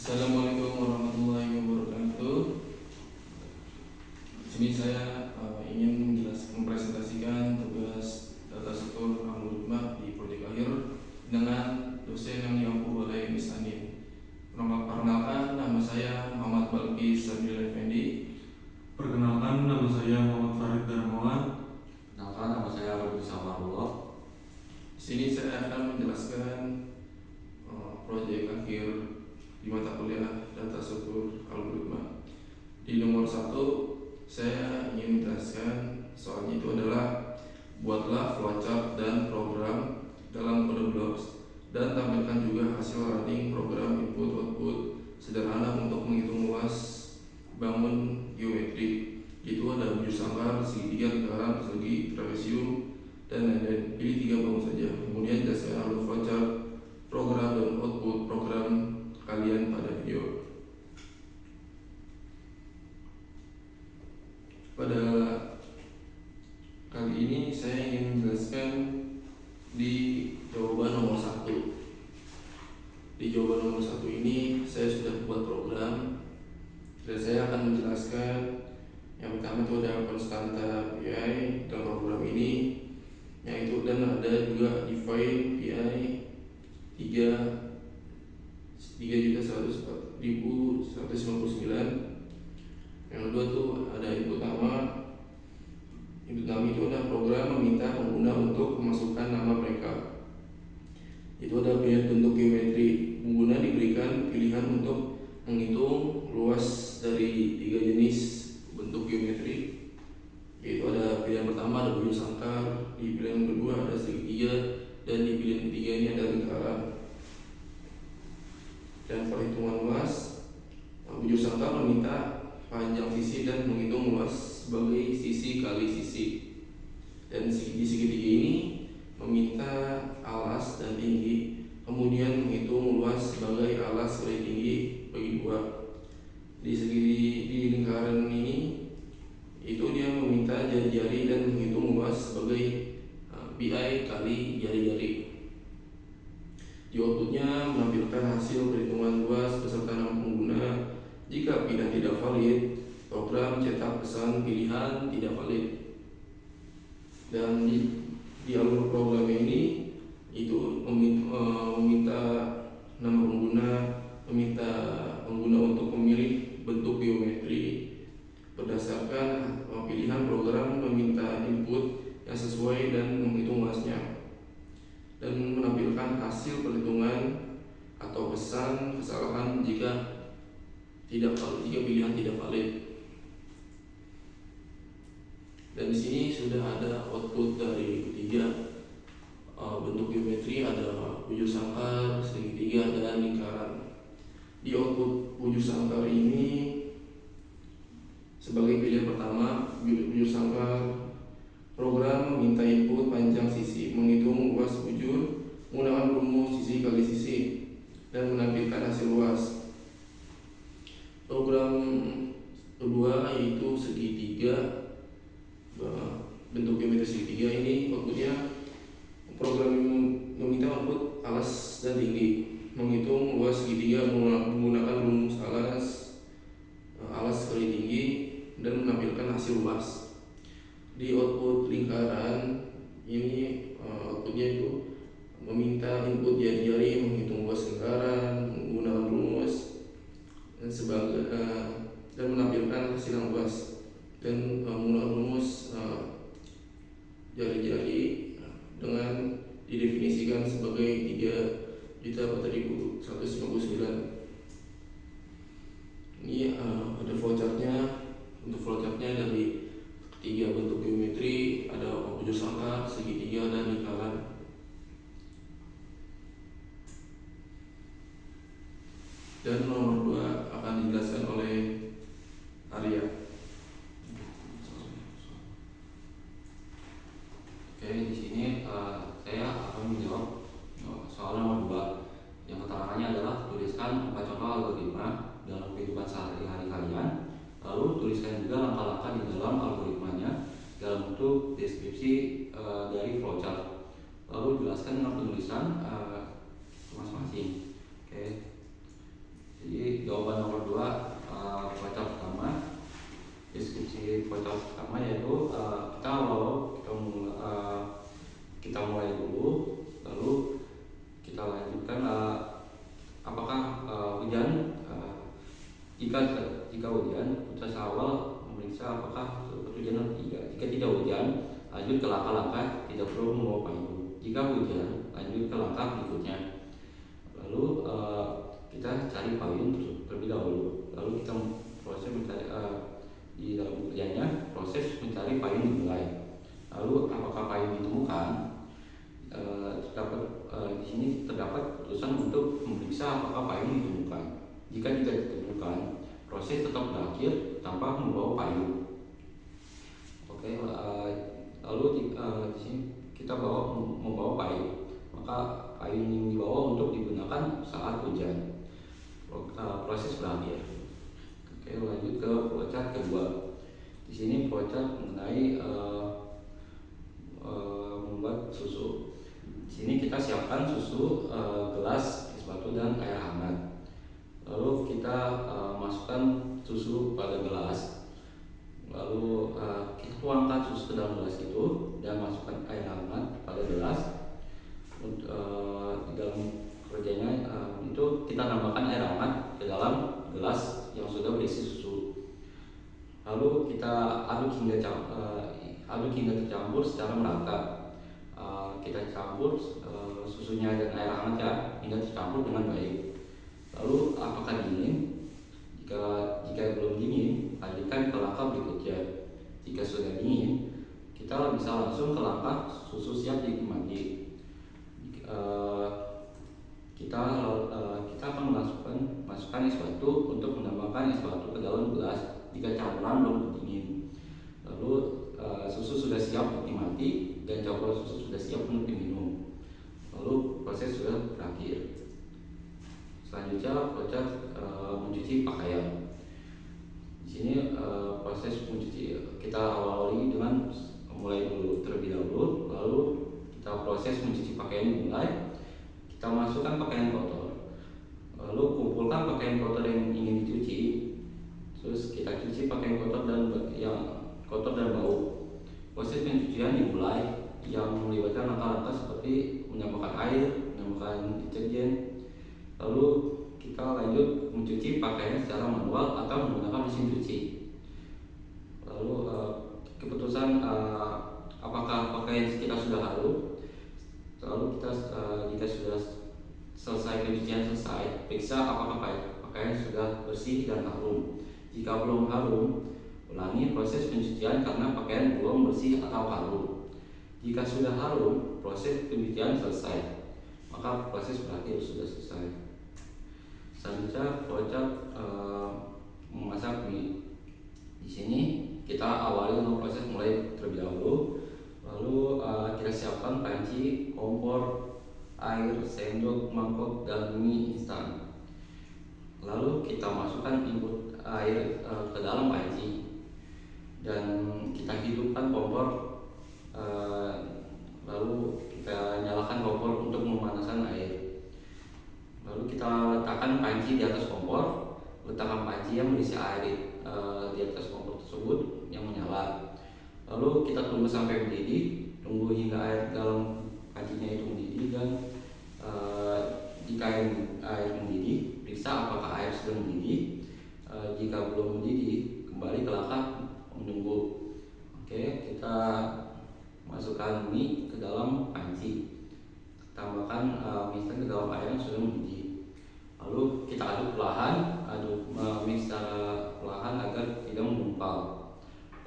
Assalamualaikum warahmatullahi wabarakatuh. Di sini saya ingin mempresentasikan tugas data struktur algoritma di proyek akhir dengan dosen yang diampu oleh Miss Anin. Perkenalkan, nama saya Muhammad Balkis Sabil Effendi. Perkenalkan, nama saya Muhammad Farid Darmawan. Perkenalkan, nama saya Abdul Samarullah. Di sini saya akan menjelaskan proyek akhir di mata kuliah data struktur algoritma. Di nomor 1 saya ingin menjelaskan soalnya itu adalah buatlah flowchart dan program dalam kode blocks dan tampilkan juga hasil running program input output sederhana untuk menghitung luas bangun geometri. Itu ada bujur sangkar, segitiga, lingkaran, persegi, trapesium, dan lain-lain. Pilih 3 bangun saja. Kemudian jelaskan alur flowchart, program dan output program kalian pada video. Pada kali ini saya ingin menjelaskan di jawaban nomor 1. Di jawaban nomor 1 ini saya sudah buat program dan saya akan menjelaskan yang pertama itu ada konstanta PI dalam program ini, yaitu dan ada juga define PI 3.104.159. Yang kedua tuh ada input nama. Input nama itu ada program meminta pengguna untuk memasukkan nama mereka. Itu ada pilihan bentuk geometri. Pengguna diberikan pilihan untuk menghitung luas dari 3 jenis bentuk geometri. Yaitu ada pilihan pertama ada bujur sangkar, di pilihan kedua ada segitiga, dan di pilihan ketiga ini ada lingkaran. Dan perhitungan luas, bujur sangkar meminta panjang sisi dan menghitung luas sebagai sisi kali sisi. Dan di segitiga ini meminta alas dan tinggi, kemudian menghitung luas sebagai alas kali tinggi bagi 2. Di lingkaran ini itu dia meminta jari-jari dan menghitung luas sebagai BI kali jari-jari. Di outputnya menampilkan hasil perhitungan luas beserta nama pengguna. Jika pilihan tidak valid, program cetak pesan pilihan tidak valid. Dan di alur program ini itu meminta nama pengguna, meminta pengguna untuk memilih bentuk geometri berdasarkan pilihan program, meminta input yang sesuai dan menghitung luasnya, dan menampilkan hasil perhitungan atau pesan kesalahan jika pilihan tidak valid. Dan di sini sudah ada output dari ketiga bentuk geometri, ada bujur sangkar, segitiga, dan lingkaran. Di output bujur sangkar ini sebagai pilihan pertama, bujur sangkar, program meminta input panjang sisi, menghitung luas bujur menggunakan rumus sisi kali sisi, dan menampilkan hasil luas. Program kedua yaitu segitiga, bentuk geometri segitiga ini outputnya program meminta output alas dan tinggi, menghitung luas segitiga menggunakan rumus alas kali tinggi, dan menampilkan hasil luas. Di output lingkaran ini outputnya itu meminta input jari-jari, menghitung luas lingkaran menggunakan rumus dan menampilkan hasil yang luas, dan menggunakan rumus jari-jari dengan didefinisikan sebagai 3.4.159. Ini ada flowchartnya. Untuk flowchartnya dari 3 bentuk geometri, ada bujur sangkar, segitiga, dan lingkaran. Dan nomor 2 akan dijelaskan oleh Arya. Oke, di sini saya akan menjawab soal nomor 2 yang keterangannya adalah tuliskan 4 contoh algoritma dalam kehidupan sehari-hari kalian. Lalu tuliskan juga langkah-langkah di dalam algoritmanya dalam bentuk deskripsi dari flowchart. Lalu jelaskan dengan penulisan masing-masing. Oke. Jadi hujan, jika hujan, proses awal memeriksa apakah hujan atau tidak. Jika tidak hujan, lanjut ke langkah-langkah tidak perlu membawa payung. Jika hujan, lanjut ke langkah berikutnya. Lalu kita cari payung terlebih dahulu. Lalu kita proses mencari di dalam kerjanya, proses mencari payung dimulai. Lalu apakah payung ditemukan? Di sini terdapat keputusan untuk memeriksa apakah payung ditemukan. Jika tidak ditemukan, proses tetap berakhir tanpa membawa payung. Oke, lalu di sini kita membawa payung. Maka payung yang dibawa untuk digunakan saat hujan. Proses berakhir. Oke, lanjut ke flowchart kedua. Di sini flowchart mengenai membuat susu. Di sini kita siapkan susu, gelas, es batu dan air hangat. Lalu kita masukkan susu pada gelas. Lalu kita tuangkan susu ke dalam gelas itu dan masukkan air hangat pada gelas. Di dalam kerjanya itu kita tambahkan air hangat ke dalam gelas yang sudah berisi susu. Lalu kita aduk hingga tercampur secara merata. Kita campur susunya dan air hangatnya hingga tercampur dengan baik. Lalu apakah dingin? Jika belum dingin, lanjutkan ke langkah berikutnya. Jika sudah dingin, kita bisa langsung ke langkah susu siap dinikmati. Kita akan masukkan es batu untuk menambahkan es batu ke dalam gelas jika campuran belum dingin. Lalu susu sudah siap dinikmati dan campuran susu sudah siap untuk diminum. Lalu proses sudah berakhir. Selanjutnya proses mencuci pakaian. Di sini proses mencuci kita awali dengan mulai dulu terlebih dahulu, lalu kita proses mencuci pakaian dimulai. Kita masukkan pakaian kotor, lalu kumpulkan pakaian kotor yang ingin dicuci. Terus kita cuci pakaian kotor dan yang kotor dan bau. Proses pencucian dimulai yang melibatkan langkah-langkah seperti menambahkan air, menambahkan deterjen. Lalu kita lanjut mencuci pakaian secara manual atau menggunakan mesin cuci. Lalu keputusan apakah pakaian kita sudah harum. Lalu kita jika sudah selesai pencucian periksa apakah pakaian sudah bersih dan harum. Jika belum harum, ulangi proses pencucian karena pakaian belum bersih atau harum. Jika sudah harum, proses pencucian selesai. Maka proses berakhir sudah selesai. Selanjutnya flowchart memasak mie. Di sini kita awali dengan proses mulai terlebih dahulu. Lalu kita siapkan panci, kompor, air, sendok, mangkok, dan mie instan. Lalu kita masukkan input air ke dalam panci dan kita hidupkan kompor. Lalu kita nyalakan kompor untuk memanaskan air. Lalu kita letakkan panci di atas kompor. Letakkan panci yang berisi air di atas kompor tersebut yang menyala. Lalu kita tunggu sampai mendidih. Tunggu hingga air dalam pancinya itu mendidih dan jika air mendidih, periksa apakah air sudah mendidih. Jika belum mendidih, kembali ke langkah menunggu. Oke, kita masukkan mie ke dalam panci. Tambahkan mie instan ke dalam air yang sudah mendidih. Lalu kita aduk perlahan, mix secara perlahan agar tidak menggumpal.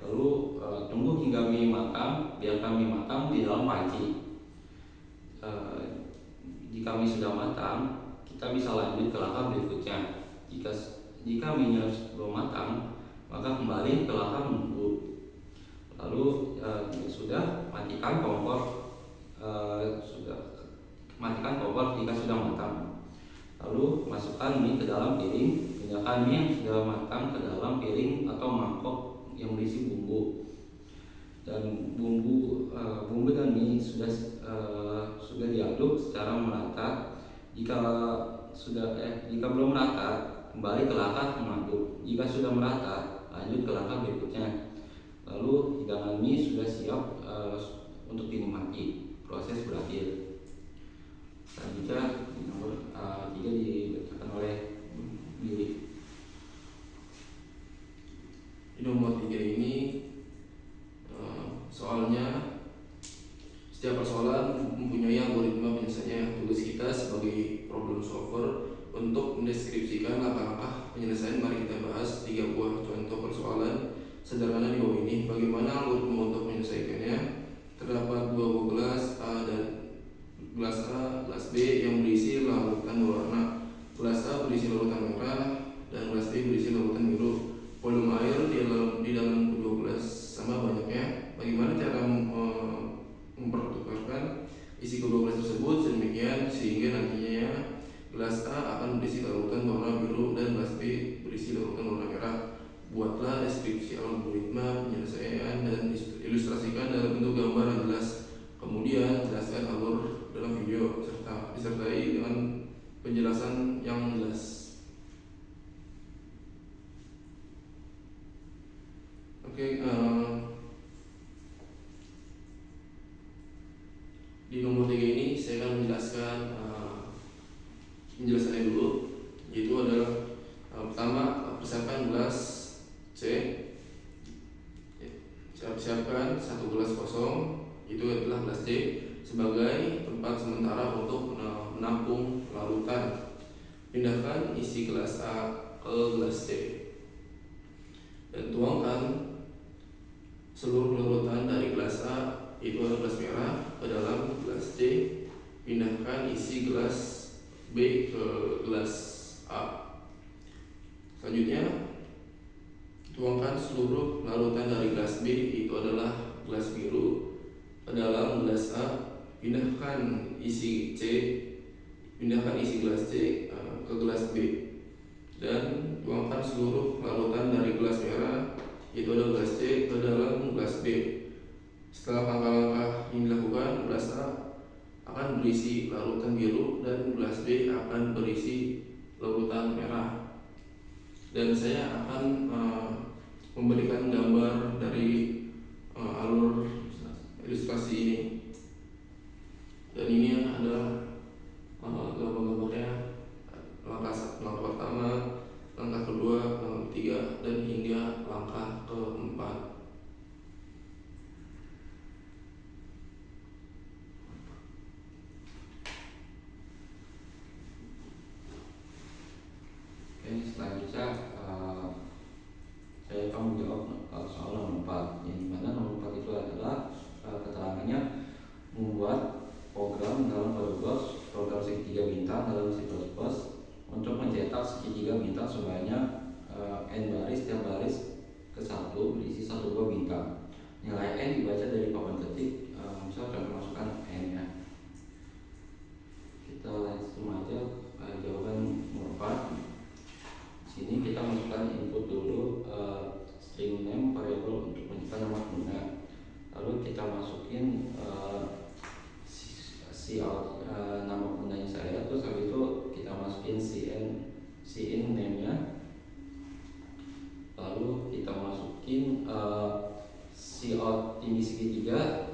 Lalu tunggu hingga mie matang, biarkan mie matang di dalam panci. Jika mie sudah matang, kita bisa lanjut ke langkah berikutnya. Jika mie-nya belum matang, maka kembali ke langkah menunggu. Lalu sudah matikan kompor. Matikan kompor jika sudah matang. Lalu masukkan mie ke dalam piring. Pindahkan mie yang sudah matang ke dalam piring atau mangkok yang berisi bumbu. Dan bumbu dan mie sudah diaduk secara merata. Jika belum merata, kembali ke langkah mengaduk. Jika sudah merata, lanjut ke langkah berikutnya. Lalu hidangan mie sudah siap untuk dinikmati. Proses berakhir. Selanjutnya nomor 3 dibacakan oleh mendeskripsikan langkah-langkah penyelesaian. Mari kita bahas 3 buah contoh persoalan sederhana di bawah ini. Bagaimana algoritma untuk menyelesaikannya? Terdapat 2 buah gelas A dan gelas B yang berisi larutan berwarna. Gelas A berisi larutan merah dan gelas B berisi larutan biru. Volume air di dalam kedua gelas sama banyaknya. Bagaimana cara mempertukarkan isi kedua gelas tersebut sedemikian sehingga nantinya gelas A akan berisi larutan warna biru dan gelas B berisi larutan warna merah. Buatlah deskripsi algoritma penyelesaian dan ilustrasikan dalam bentuk gambar yang jelas. Kemudian jelaskan alur dalam video serta disertai dengan penjelasan yang jelas. Oke, di nomor 3 ini saya akan menjelaskan penjelasannya dulu, yaitu adalah pertama, persiapkan gelas C. Siapkan 1 gelas kosong, itu adalah gelas C, sebagai tempat sementara untuk menampung larutan. Pindahkan isi gelas A ke gelas C dan tuangkan seluruh larutan dari gelas A, itu adalah gelas merah, ke dalam gelas C. Pindahkan isi gelas B ke gelas A. Selanjutnya, tuangkan seluruh larutan dari gelas B, itu adalah gelas biru, ke dalam gelas A. Pindahkan isi gelas C ke gelas B, dan tuangkan seluruh larutan dari gelas merah, itu adalah gelas C, ke dalam gelas B. Setelah langkah-langkah ini dilakukan, gelas A akan berisi larutan biru dan gelas B akan berisi larutan merah. Dan saya akan memberikan gambar dari alur ilustrasi ini. Dan ini adalah gambar-gambarnya, langkah pertama, langkah kedua, langkah ketiga, dan hingga langkah keempat. Oke, selanjutnya saya akan menjawab soal nomor 4, yang dimana nomor 4 itu adalah keterangannya membuat program dalam program segitiga bintang dalam C++ untuk mencetak segitiga bintang sebanyak n baris, setiap baris ke-1 berisi 1 buah bintang. Nilai n dibaca dari papan ketik, misal contoh masukkan n ya. Kita langsung aja jawaban nomor 4. Sini kita masukkan input dulu string name variable untuk menyimpan nama guna. Lalu kita masukin nama gunanya saya, terus habis itu kita masukin cin name nya, lalu kita masukin cout ini segitiga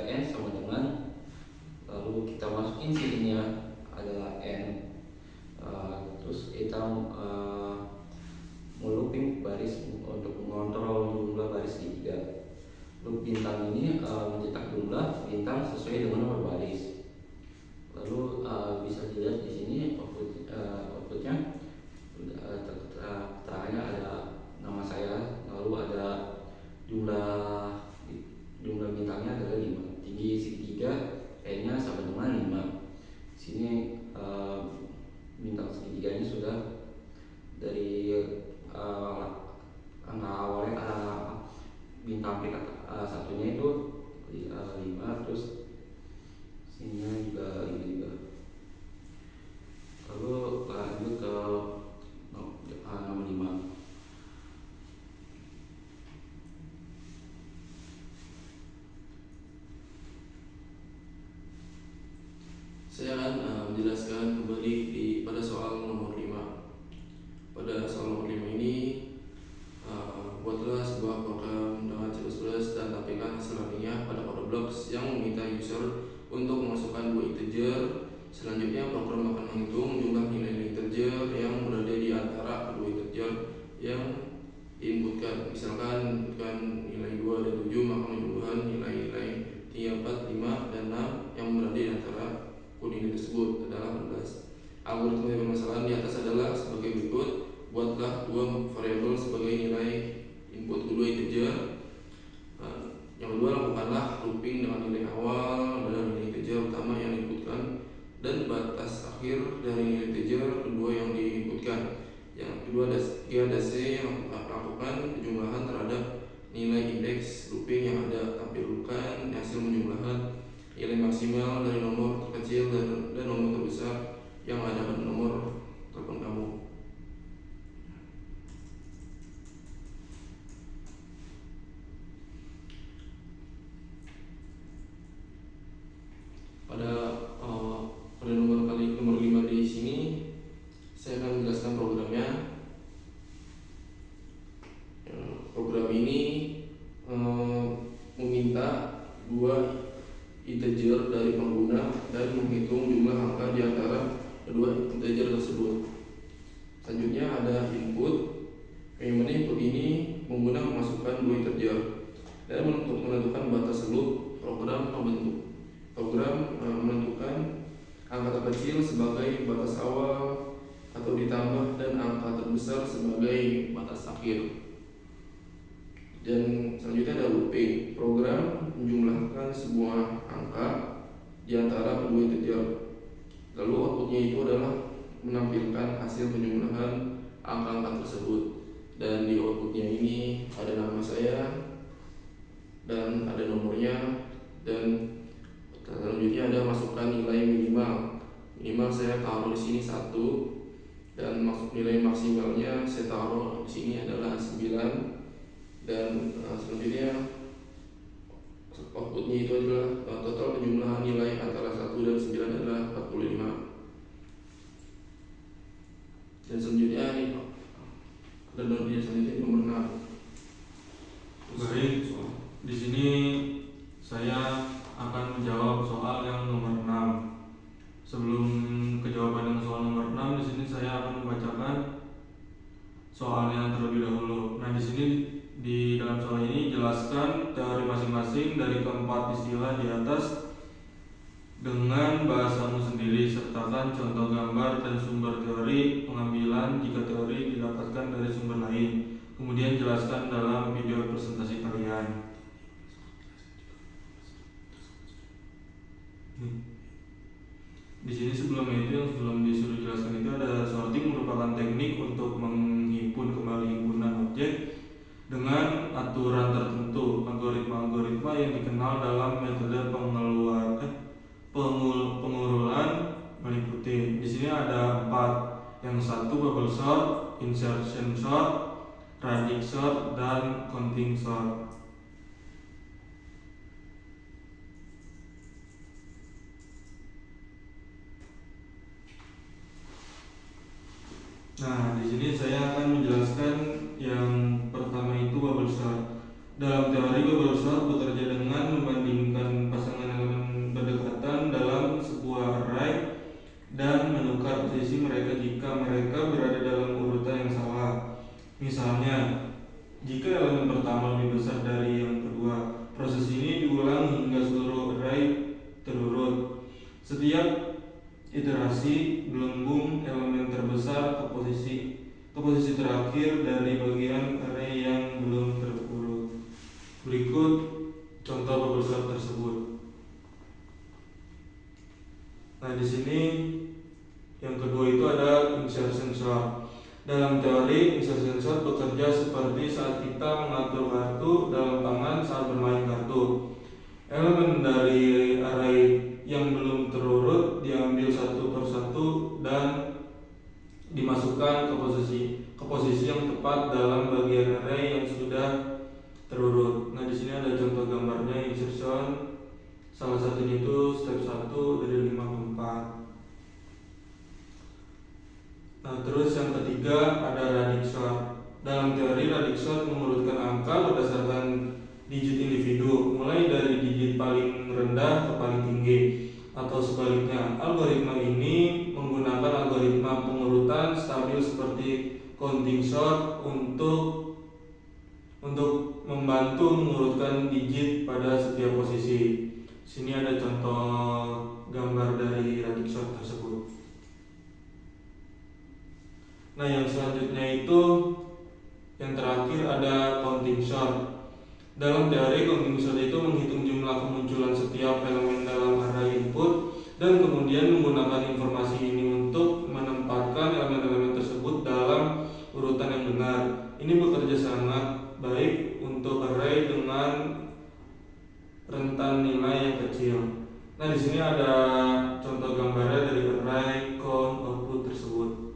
n sama dengan, lalu kita masukin cin nya adalah n, terus kita looping baris untuk mengontrol jumlah baris segitiga. Loop bintang ini mencetak jumlah bintang sesuai dengan nomor baris. Lalu bisa dilihat di sini outputnya, keterangannya ada nama saya, lalu ada jumlah bintangnya adalah 5. Tinggi segitiga n-nya sama dengan 5. Sini bintang segitiganya sudah dari angka awalnya bintang peringkat satunya itu 5, terus sininya juga 5. Lalu lanjut ke nomor 5. Saya akan menjelaskan kembali pada soal nomor 5. Pada soal nomor 5 ini, buatlah sebuah program dengan C++ dan tampilkan hasil runningnya pada kode blocks yang meminta user untuk memasukkan 2 integer. Selanjutnya program akan menghitung jumlah nilai integer yang adalah sebagai berikut. Buatlah dua variabel sebagai nilai input kedua integer. Yang kedua, lakukanlah looping dengan nilai awal dan nilai integer utama yang diinputkan dan batas akhir dari nilai integer kedua yang diinputkan. Yang kedua, C, lakukan penjumlahan terhadap nilai indeks looping yang ada. Tampilkan hasil penjumlahan nilai maksimal dari nomor terkecil dan nomor terbesar yang ada pada nomor telepon kamu. Pada nomor 5 di sini saya akan menjelaskan programnya. Program ini meminta dua integer dari pengguna dan menghitung jumlah angka di antara kedua integer tersebut. Selanjutnya ada input. Yang mana input ini pengguna memasukkan dua integer dan menentukan batas loop. Program menentukan angka terkecil sebagai batas awal atau ditambah dan angka terbesar sebagai batas akhir. Dan selanjutnya ada looping. Program menjumlahkan sebuah angka di antara kedua integer. Lalu outputnya itu adalah menampilkan hasil penjumlahan angka-angka tersebut. Dan di outputnya ini ada nama saya dan ada nomornya, dan selanjutnya ada masukkan nilai minimal. Minimal saya taruh di sini 1 dan nilai maksimalnya saya taruh di sini adalah 9. Dan selanjutnya outputnya itu adalah total penjumlahan nilai antara 1 dan 9 adalah 45. Dan selanjutnya ini selanjutnya nomor 6. Baik, di sini saya akan menjawab soal yang nomor 6. Sebelum kejawaban yang soal nomor 6, di sini saya akan membacakan soalnya terlebih dahulu. Nah, di sini di dalam soal ini jelaskan teori masing-masing dari keempat istilah di atas dengan bahasamu sendiri, sertakan contoh gambar dan sumber teori pengambilan jika teori didapatkan dari sumber lain. Kemudian jelaskan dalam video presentasi kalian. Di sini sebelumnya itu yang sebelum disuruh jelaskan itu ada sorting merupakan teknik untuk menghimpun kembali himpunan objek dengan aturan tertentu. Algoritma yang dikenal dalam metode pengurulan meliputi. Di sini ada 4. Yang satu bubble sort, insertion sort, radix sort, dan counting sort. Nah, di sini saya akan menjelaskan yang pertama itu bubble sort. Dalam teori bubble sort bekerja dengan membandingkan pasangan elemen berdekatan dalam sebuah array dan menukar posisi mereka jika mereka berada dalam urutan yang salah. Misalnya, jika elemen pertama lebih besar dari yang kedua, proses ini diulang hingga seluruh array terurut. Setiap iterasi gelembung elemen terbesar ke posisi terakhir dari bagian array yang belum terurut. Berikut contoh bubble sort tersebut. Nah, di sini yang kedua itu ada insertion sort. Dalam teori, insertion sort bekerja seperti saat kita mengatur kartu dalam tangan saat bermain kartu. Elemen dari array yang belum terurut diambil satu persatu dan dimasukkan ke posisi yang tepat dalam bagian array yang sudah terurut. Nah, di sini ada contoh gambarnya insertion. Salah satunya itu step 1 dari 5 ke 4. Nah, terus yang ketiga ada radix sort. Dalam teori radix sort mengurutkan angka berdasarkan digit individu, mulai dari digit paling rendah ke paling tinggi, atau sebaliknya. Algoritma ini menggunakan algoritma pengurutan stabil seperti counting sort untuk membantu mengurutkan digit pada setiap posisi. Sini ada contoh gambar dari radix sort tersebut. Nah, yang selanjutnya itu yang terakhir ada counting sort. Dalam teori, counting sort itu menghitung jumlah kemunculan setiap elemen dalam array input dan kemudian menggunakan informasi ini untuk menempatkan elemen-elemen tersebut dalam urutan yang benar. Ini bekerja sangat baik untuk array dengan rentan nilai yang kecil. Nah, di sini ada contoh gambarnya dari array count output tersebut.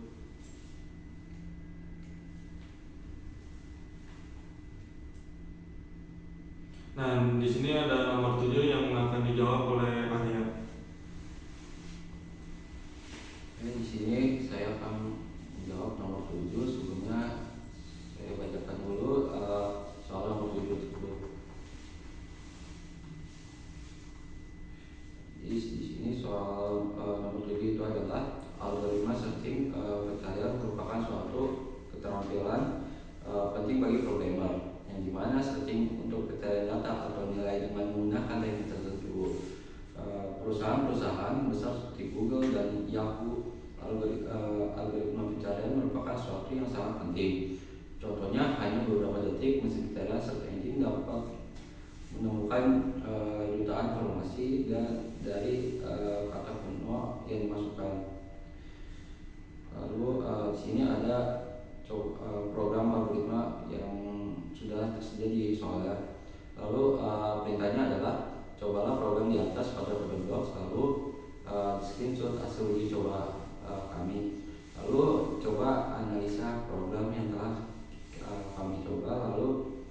Nah, di sini ada nomor 7 yang akan dijawab oleh Arya. Di sini saya akan menjawab nomor 7. Sebelumnya saya bacakan dulu soal nomor 7 tersebut. Di sini soal nomor 7 itu adalah algoritma searching pencarian merupakan suatu keterampilan penting bagi programmer, yang dimana searching untuk pencarian data atau nilai dengan menggunakan teknik tertentu. Perusahaan-perusahaan besar seperti Google dan Yahoo, algoritma pencarian merupakan suatu yang sangat penting. Contohnya, hanya beberapa detik mesin pencarian search engine dapat menemukan jutaan informasi dan dari kata kuno yang dimasukkan. Lalu di sini ada program algoritma yang sudah tersedia di soalnya. Lalu perintahnya adalah cobalah program di atas pada Google Docs, lalu screenshot hasil uji coba kami. Lalu coba analisa program yang telah kami coba, lalu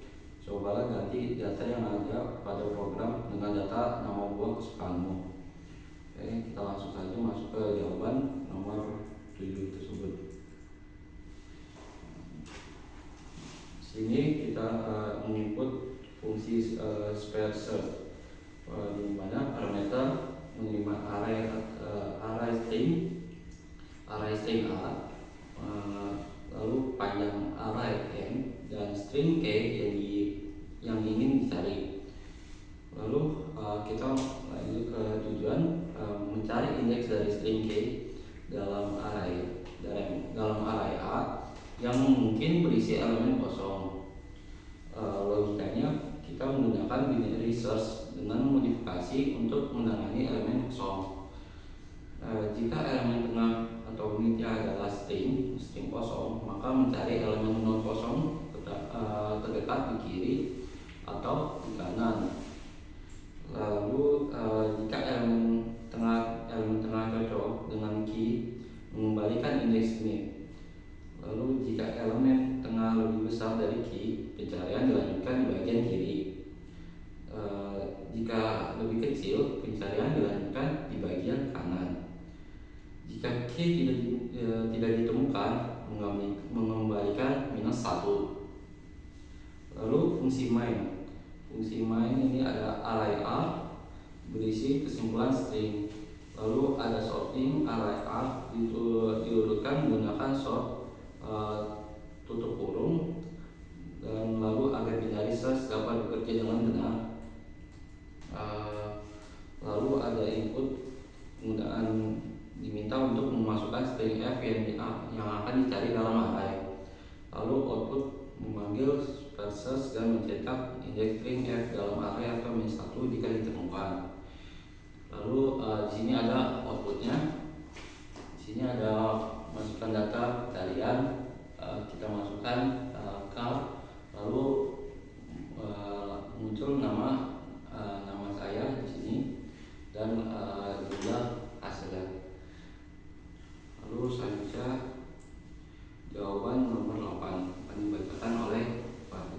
cobalah ganti data yang ada pada program dengan data nama buah kesukaanmu. Oke, kita langsung saja masuk ke jawaban nomor 7 tersebut. Sini kita menginput fungsi spare search, di mana parameter menerima array string A, lalu panjang array n dan string k yang ingin dicari. Lalu kita lanjut ke tujuan, mencari indeks dari string k dalam array A yang mungkin berisi elemen kosong. Logikanya kita menggunakan binary search dengan modifikasi untuk menangani elemen kosong. Jika elemen tengah atau unitnya adalah string kosong, maka mencari elemen non kosong terdekat di kiri atau di kanan. Lalu jika elemen tengah cocok dengan key, mengembalikan indeks ini. Lalu jika elemen tengah lebih besar dari key, pencarian dilanjutkan di bagian kiri. Jika lebih kecil, pencarian dilanjutkan di bagian kanan. Jika key tidak ditemukan, mengembalikan -1. Lalu fungsi main. Fungsi main ini ada array A berisi kesimpulan string. Lalu ada sorting, array A diurutkan menggunakan sort tutup kurung, dan lalu agar binary search dapat bekerja dengan benar. Lalu ada input penggunaan diminta untuk memasukkan string f yang akan dicari dalam array. Lalu output memanggil search dan mencetak indeks string f dalam array atau -1 jika ditemukan. Lalu di sini ada outputnya. Di sini ada masukkan data pencarian, kita masukkan car, lalu muncul nama saya di sini dan jumlah hasilnya. Lalu selanjutnya jawaban nomor 8 akan dibacakan oleh Pak.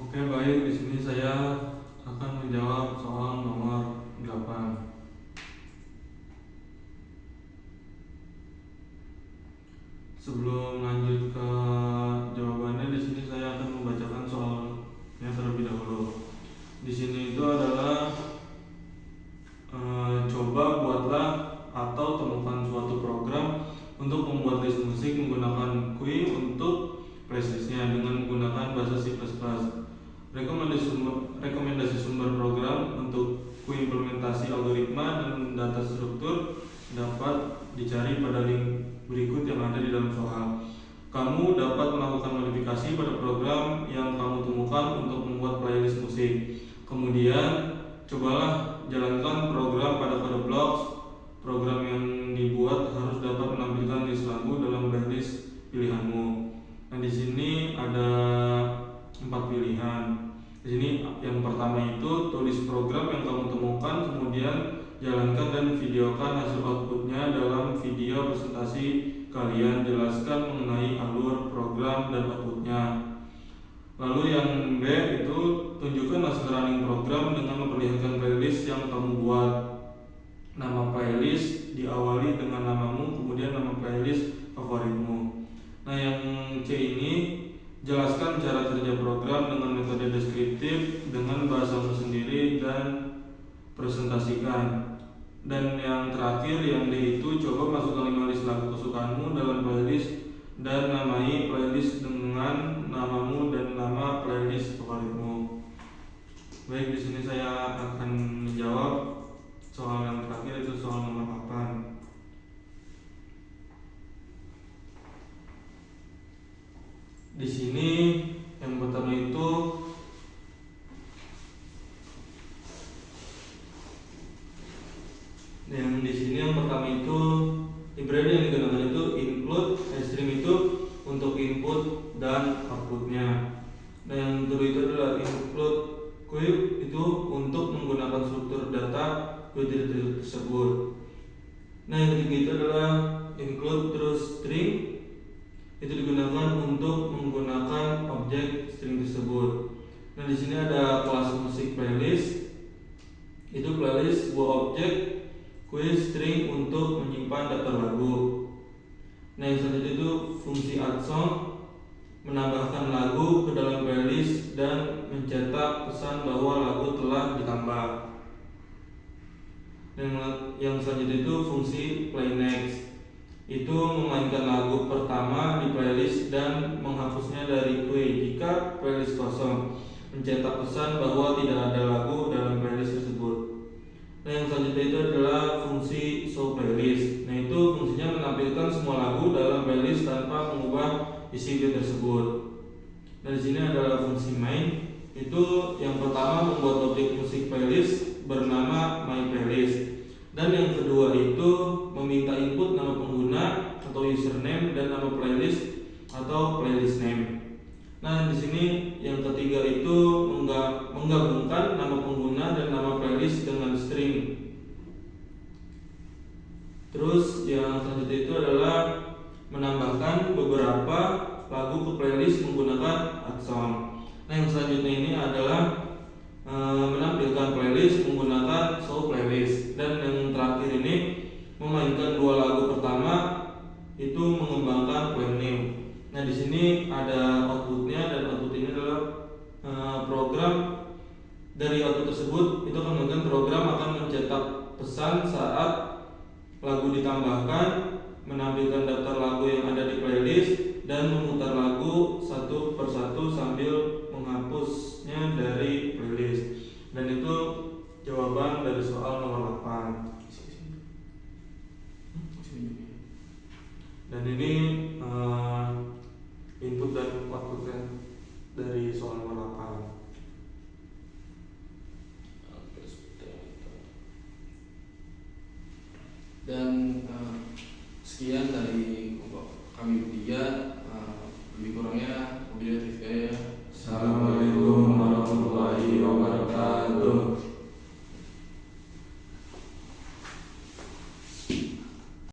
Oke, baik, di sini saya akan menjawab soal nomor 8. Sebelum lanjut ke jawabannya, di sini saya akan membacakan soalnya terlebih dahulu. Di sini itu adalah coba buatlah atau temukan suatu program untuk membuat list musik menggunakan QUI untuk playlistnya dengan menggunakan bahasa C++. Rekomendasi sumber program untuk QUI implementasi algoritma dan data struktur dapat dicari pada link berikut yang ada di dalam soal. Kamu dapat melakukan modifikasi pada program yang kamu temukan untuk membuat playlist musik. Kemudian, cobalah jalankan program pada kode blocks. Program yang dibuat harus dapat menampilkan list lagu dalam playlist pilihanmu. Nah, di sini ada 4 pilihan. Di sini yang pertama itu tulis program yang kamu temukan, kemudian jalankan dan videokan hasil outputnya dalam video presentasi kalian. Jelaskan mengenai alur program dan outputnya. Lalu yang B itu tunjukkan hasil running program dengan memperlihatkan playlist yang kamu buat. Nama playlist diawali dengan namamu, kemudian nama playlist favoritmu. Nah, yang C ini jelaskan cara kerja program dengan metode deskriptif dengan bahasamu sendiri dan presentasikan. Dan yang terakhir yang D itu coba masukkan 5 list lagu kesukaanmu dalam playlist dan namai playlist dengan namamu dan nama playlist favoritmu. Baik, di sini saya akan menjawab soal yang terakhir, itu soal nomor 8. Di sini yang pertama itu library yang digunakan itu include string itu untuk input dan outputnya. Nah, yang kedua itu adalah include queue itu untuk menggunakan struktur data query tersebut. Nah, yang ketiga itu adalah include terus string itu digunakan untuk menggunakan objek string tersebut. Nah, di sini ada kelas musik playlist. Itu playlist sebuah objek query string untuk menyimpan daftar lagu. Nah, yang selanjutnya itu fungsi add song menambahkan lagu ke dalam playlist dan mencetak pesan bahwa lagu telah ditambah. Dan yang selanjutnya itu fungsi play next. Itu memainkan lagu pertama di playlist dan menghapusnya dari queue jika playlist kosong, mencetak pesan bahwa tidak ada lagu dalam playlist tersebut. Nah, yang selanjutnya itu adalah fungsi show playlist. Nah, itu fungsinya menampilkan semua lagu dalam playlist tanpa mengubah isi playlist tersebut. Nah, di sini adalah fungsi main. Itu yang pertama membuat objek musik playlist bernama my playlist. Dan yang kedua itu meminta input nama pengguna atau username dan nama playlist atau playlist name. Nah, di sini yang ketiga itu menggabungkan nama pengguna dan nama playlist dengan string. Terus yang selanjutnya itu adalah menambahkan beberapa lagu ke playlist menggunakan add song. Nah, yang selanjutnya ini adalah menampilkan playlist menggunakan show playlist. Dan yang terakhir ini memainkan dua lagu pertama itu mengembangkan play name. Nah, di sini ada outputnya dan output ini adalah program. Dari output tersebut itu akan menggunakan program akan mencetak pesan saat lagu ditambahkan, menampilkan daftar lagu yang ada di playlist dan memutar lagu satu persatu sambil menghapusnya dari playlist. Dan itu jawaban dari soal nomor 8. Dan ini input dan outputnya dari soal nomor 8. Dan sekian dari kami bertiga.